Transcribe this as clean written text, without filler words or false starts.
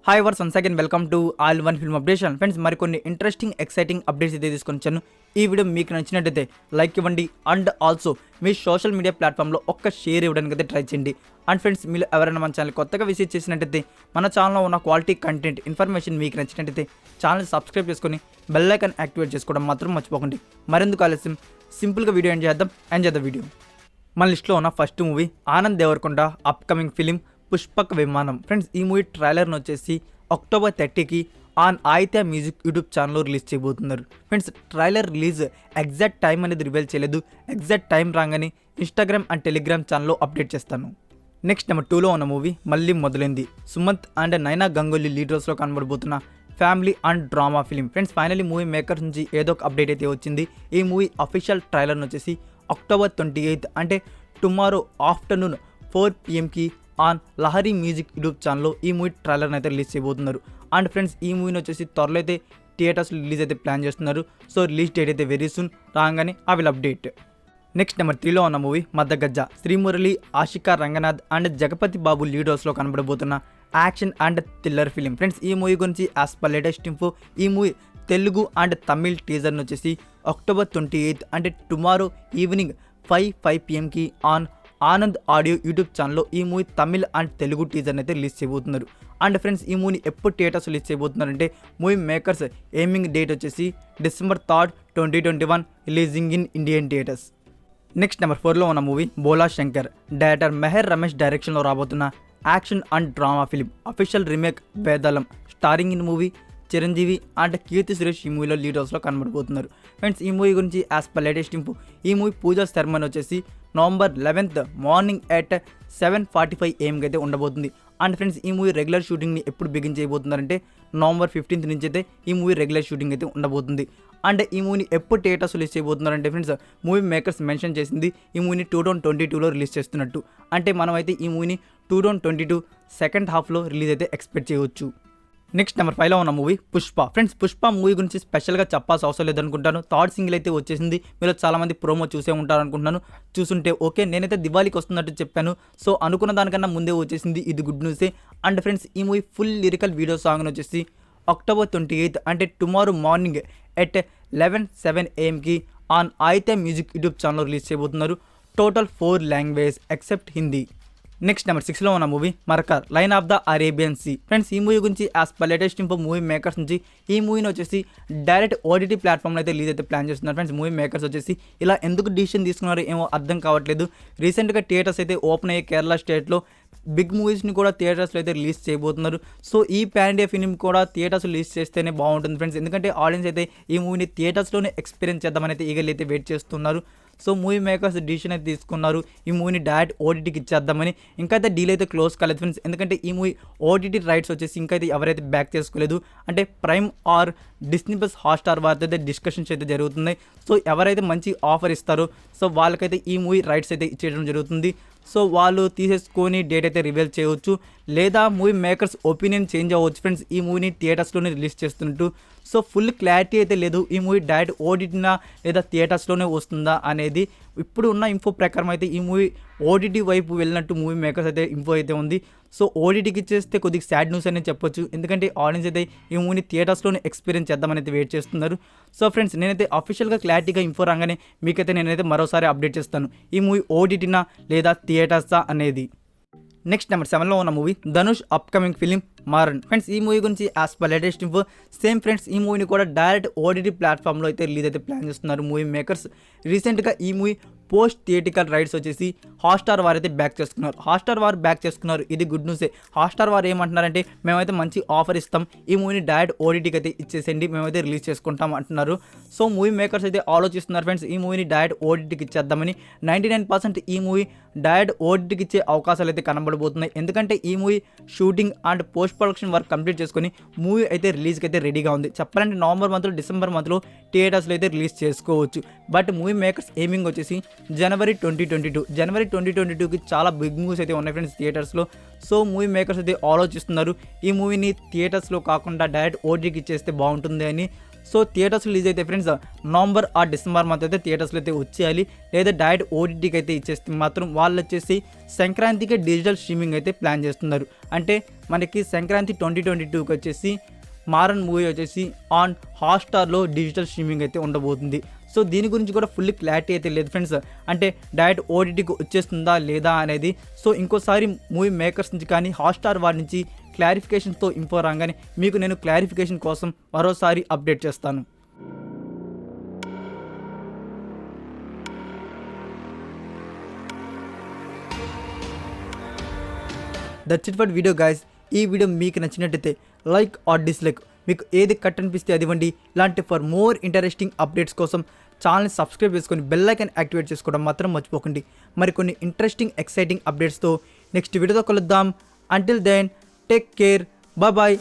Hi viewers once again welcome to all one film updation. Friends, మరికొన్ని interesting exciting updates అయితే తీసుకొని వచ్చాను. ఈ వీడియో మీకు నచ్చినట్టయితే లైక్ ఇవ్వండి అండ్ ఆల్సో మీ సోషల్ మీడియా ప్లాట్ఫామ్లో ఒక్క షేర్ ఇవ్వడానికి అయితే ట్రై చేయండి. అండ్ ఫ్రెండ్స్, మీరు ఎవరైనా మన ఛానల్ కొత్తగా విజిట్ చేసినట్టయితే మన ఛానల్లో ఉన్న క్వాలిటీ కంటెంట్ ఇన్ఫర్మేషన్ మీకు నచ్చినట్టయితే ఛానల్ సబ్స్క్రైబ్ చేసుకొని బెల్ ఐకాన్ యాక్టివేట్ చేసుకోవడం మాత్రం మర్చిపోకండి. మరెందుకు ఆలస్యం, సింపుల్గా వీడియో ఎంజాయ్ ద వీడియో. మన లిస్ట్లో ఉన్న first movie Anand Deverakonda upcoming film Pushpaka Vimanam. Friends, ఈ మూవీ ట్రైలర్ను వచ్చేసి October 30కి ఆన్ ఆయిత్య మ్యూజిక్ యూట్యూబ్ ఛానల్లో రిలీజ్ చేయబోతున్నారు. Friends, trailer release exact time అనేది రివీల్ చేయలేదు. ఎగ్జాక్ట్ టైం రాగానే ఇన్స్టాగ్రామ్ అండ్ టెలిగ్రామ్ ఛానల్లో అప్డేట్ చేస్తాను. నెక్స్ట్ నెంబర్ 2లో ఉన్న మూవీ మళ్ళీ మొదలైంది. సుమంత్ అండ్ నైనా గంగోలీ లీడ్ రోల్స్లో కనబడబోతున్న family and drama film. Friends, finally movie makers నుంచి ఏదో ఒక అప్డేట్ అయితే వచ్చింది. ఈ మూవీ అఫీషియల్ ట్రైలర్ను వచ్చేసి October 28 అంటే tomorrow afternoon 4 PM on Lahari music YouTube ఛానల్లో ఈ మూవీ ట్రైలర్ని అయితే రిలీజ్ చేయబోతున్నారు. అండ్ ఫ్రెండ్స్, ఈ మూవీని వచ్చేసి త్వరలో అయితే థియేటర్స్లో రిలీజ్ అయితే ప్లాన్ చేస్తున్నారు. సో రిలీజ్ డేట్ అయితే వెరీ సూన్ రాగానే I will update. Next number 3లో ఉన్న movie Madhagaja. Srimurali, Ashika Ranganath and Jagapathi Babu lead రోల్స్లో కనబడబోతున్న action and thriller film. Friends, ఈ మూవీ గురించి యాజ్ పర్ లేటెస్ట్ ఇన్ఫో, ఈ మూవీ తెలుగు అండ్ తమిళ్ టీజర్ని వచ్చేసి October 28 అంటే tomorrow evening 5 PM on Anand audio YouTube ఛానల్లో ఈ మూవీ తమిళ్ అండ్ తెలుగు టీజర్ని అయితే రిలీజ్ చేయబోతున్నారు. అండ్ ఫ్రెండ్స్, ఈ మూవీని ఎప్పుడు థియేటర్స్ రిలీజ్ చేయబోతున్నారంటే మూవీ మేకర్స్ ఎయిమింగ్ డేట్ వచ్చేసి December 3, 2021 releasing in Indian theatres. Next number 4లో ఉన్న మూవీ బోలా శంకర్. డైరెక్టర్ మెహర్ రమేష్ డైరెక్షన్లో రాబోతున్న action and drama film official remake Vedalam. Starring in movie Chiranjeevi and Keerthy Suresh ఈ మూవీలో లీడ్ హౌస్లో కనబడిపోతున్నారు. ఫ్రెండ్స్, ఈ మూవీ గురించి యాజ్ పర్ లేటెస్ట్ ఇన్ఫో, ఈ మూవీ పూజా సెరమనీ వచ్చేసి November 11th morning at 7:45 AM అయితే ఉండబోతుంది. అండ్ ఫ్రెండ్స్, ఈ మూవీ రెగ్యులర్ షూటింగ్ని ఎప్పుడు బిగిన్ చేయబోతున్నారంటే November 15th నుంచి అయితే ఈ మూవీ రెగ్యులర్ షూటింగ్ అయితే ఉండబోతుంది. అండ్ ఈ మూవీని ఎప్పుడు థియేటర్స్ రిలీజ్ చేయబోతున్నారంటే ఫ్రెండ్స్, మూవీ మేకర్స్ మెన్షన్ చేసింది ఈ మూవీని 2022లో రిలీజ్ చేస్తున్నట్టు. అంటే మనం అయితే ఈ మూవీని 2022 సెకండ్ హాఫ్లో రిలీజ్ అయితే ఎక్స్పెక్ట్ చేయవచ్చు. నెక్స్ట్ నెంబర్ 5లో ఉన్న movie Pushpa. Friends, Pushpa movie గురించి స్పెషల్గా చెప్పాల్సిన అవసరం లేదనుకుంటాను. థర్డ్ సింగిల్ అయితే వచ్చేసింది. మీరు చాలామంది ప్రోమో చూసే ఉంటారు అనుకుంటున్నాను. చూసుంటే ఓకే, నేనైతే దివాళీకి వస్తున్నట్టు చెప్పాను. సో అనుకున్న దానికన్నా ముందే వచ్చేసింది, ఇది గుడ్ న్యూసే. అండ్ ఫ్రెండ్స్, ఈ మూవీ ఫుల్ లిరికల్ వీడియో సాంగ్ని వచ్చేసి October 28 అంటే tomorrow morning at 11:07 AM on Aditya music YouTube ఛానల్లో రిలీజ్ చేయబోతున్నారు. Total 4 language except Hindi. Next number 6లో ఉన్న movie Marakkar lion of the Arabian sea. Friends, ఈ మూవీ గురించి as per latest info, movie makers నుంచి ఈ మూవీని వచ్చేసి డైరెక్ట్ OTT ప్లాట్ఫామ్లో అయితే రిలీజ్ అయితే ప్లాన్ చేస్తున్నారు. ఫ్రెండ్స్, మూవీ మేకర్స్ వచ్చేసి ఇలా ఎందుకు డిసిషన్ తీసుకున్నారో ఏమో అర్థం కావట్లేదు. రీసెంట్గా థియేటర్స్ అయితే ఓపెన్ అయ్యే కేరళ స్టేట్లో బిగ్ మూవీస్ని కూడా థియేటర్స్లో అయితే రిలీజ్ చేయబోతున్నారు. సో ఈ పాన్ ఇండియా ఫిలిం కూడా థియేటర్స్ రిలీజ్ చేస్తేనే బాగుంటుంది ఫ్రెండ్స్. ఎందుకంటే ఆడియన్స్ అయితే ఈ మూవీని థియేటర్స్లోనే ఎక్స్పీరియన్స్ చేద్దామని అయితే ఈగర్లీ అయితే వెయిట్ చేస్తున్నారు. సో మూవీ మేకర్స్ డిసిషన్ అయితే తీసుకున్నారు ఈ మూవీని డైరెక్ట్ OTTకి ఇచ్చేద్దామని. ఇంకా అయితే డీల్ అయితే క్లోజ్ కాలేదు ఫ్రెండ్స్. ఎందుకంటే ఈ మూవీ OTT రైట్స్ వచ్చేసి ఇంకా అయితే ఎవరైతే బ్యాక్ చేసుకోలేదు, అంటే prime or Disney plus Hotstar వారితో అయితే డిస్కషన్స్ అయితే జరుగుతున్నాయి. సో ఎవరైతే మంచి ఆఫర్ ఇస్తారో సో వాళ్ళకైతే ఈ మూవీ రైట్స్ అయితే ఇచ్చేయడం జరుగుతుంది. సో వాళ్ళు తీసేసుకొని డేట్ అయితే రివీల్ చేయవచ్చు, లేదా మూవీ మేకర్స్ ఒపీనియన్ చేంజ్ అవ్వచ్చు ఫ్రెండ్స్, ఈ మూవీని థియేటర్స్లోనే రిలీజ్ చేస్తున్నట్టు. సో ఫుల్ క్లారిటీ అయితే లేదు ఈ మూవీ డైరెక్ట్ OTTనా లేదా థియేటర్స్లోనే వస్తుందా అనేది. ఇప్పుడు ఉన్న ఇన్ఫో ప్రకారం అయితే ఈ మూవీ OTT వైపు వెళ్ళినట్టు మూవీ మేకర్స్ అయితే ఇన్ఫో అయితే ఉంది. సో OTTకి ఇచ్చేస్తే కొద్దిగా సాడ్ న్యూస్ అనేది చెప్పొచ్చు. ఎందుకంటే ఆడియన్స్ అయితే ఈ మూవీని థియేటర్స్లోనే ఎక్స్పీరియన్స్ చేద్దామని అయితే వెయిట్ చేస్తున్నారు. సో ఫ్రెండ్స్, నేనైతే అఫీషియల్గా క్లారిటీగా ఇన్ఫో రాగానే మీకైతే నేనైతే మరోసారి అప్డేట్ చేస్తాను ఈ మూవీ OTTనా లేదా థియేటర్సా అనేది. నెక్స్ట్ నెంబర్ 7లో ఉన్న movie Dhanush upcoming film Maaran. Friends, ఈ మూవీ గురించి as per latest info same friends, ఈ మూవీని కూడా డైరెక్ట్ OTT ప్లాట్ఫామ్లో అయితే రిలీజ్ అయితే ప్లాన్ చేస్తున్నారు మూవీ మేకర్స్. రీసెంట్గా ఈ మూవీ పోస్ట్ థియేటికల్ రైట్స్ వచ్చేసి హాట్స్టార్ వారు అయితే బ్యాక్ చేసుకున్నారు. హాట్స్టార్ వారు బ్యాక్ చేసుకున్నారు, ఇది గుడ్ న్యూసే. హాట్స్టార్ వారు ఏమంటున్నారంటే మేమైతే మంచి ఆఫర్ ఇస్తాం, ఈ మూవీని డైరెక్ట్ OTTకి అయితే ఇచ్చేసేయండి, మేమైతే రిలీజ్ చేసుకుంటాం అంటున్నారు. సో మూవీ మేకర్స్ అయితే ఆలోచిస్తున్నారు ఫ్రెండ్స్ ఈ మూవీని డైరెక్ట్ OTTకి ఇచ్చేద్దామని. 99% ఈ మూవీ డైరెక్ట్ OTTకి ఇచ్చే అవకాశాలు అయితే కనబడబోతున్నాయి. ఎందుకంటే ఈ movie shooting and post production work complete చేసుకొని మూవీ అయితే రిలీజ్కి అయితే రెడీగా ఉంది. చెప్పాలంటే November మంత్లో December మంత్లో థియేటర్స్లో అయితే రిలీజ్ చేసుకోవచ్చు. బట్ మూవీ మేకర్స్ ఎయిమింగ్ వచ్చేసి January 2022కి చాలా బిగ్ మూవీస్ అయితే ఉన్నాయి ఫ్రెండ్స్ థియేటర్స్లో. సో మూవీ మేకర్స్ అయితే ఆలోచిస్తున్నారు ఈ మూవీని థియేటర్స్లో కాకుండా డైరెక్ట్ OTTకి ఇచ్చేస్తే బాగుంటుంది అని. సో థియేటర్స్ రిలీజ్ అయితే ఫ్రెండ్స్ నవంబర్ ఆ డిసెంబర్ మంత్ అయితే థియేటర్స్లో అయితే వచ్చేయాలి, లేదా డైరెక్ట్ ఓటీటీకి అయితే ఇచ్చేస్తే మాత్రం వాళ్ళు వచ్చేసి సంక్రాంతికి డిజిటల్ స్ట్రీమింగ్ అయితే ప్లాన్ చేస్తున్నారు. అంటే మనకి సంక్రాంతి 2022కి వచ్చేసి మారన్ మూవీ వచ్చేసి ఆన్ హాట్స్టార్లో డిజిటల్ స్ట్రీమింగ్ అయితే ఉండబోతుంది. సో దీని గురించి కూడా ఫుల్ క్లారిటీ అయితే లేదు ఫ్రెండ్స్, అంటే డైరెక్ట్ ఓటీటీకి వచ్చేస్తుందా లేదా అనేది. సో ఇంకోసారి మూవీ మేకర్స్ నుంచి కానీ హాట్స్టార్ వారి నుంచి క్లారిఫికేషన్తో ఇన్ఫో రాగానే మీకు నేను క్లారిఫికేషన్ కోసం మరోసారి అప్డేట్ చేస్తాను. That's it for video guys. ఈ వీడియో మీకు నచ్చినట్టయితే లైక్ ఆర్ డిస్లైక్, మీకు ఏది కట్ అనిపిస్తే అది ఇవ్వండి. ఇలాంటి ఫర్ మోర్ ఇంట్రెస్టింగ్ అప్డేట్స్ కోసం ఛానల్ని సబ్స్క్రైబ్ చేసుకొని బెల్ ఐకాన్ యాక్టివేట్ చేసుకోవడం మాత్రం మర్చిపోకండి. మరికొన్ని ఇంట్రెస్టింగ్ ఎక్సైటింగ్ అప్డేట్స్తో నెక్స్ట్ వీడియోతో కలుద్దాం. Until then take care, bye.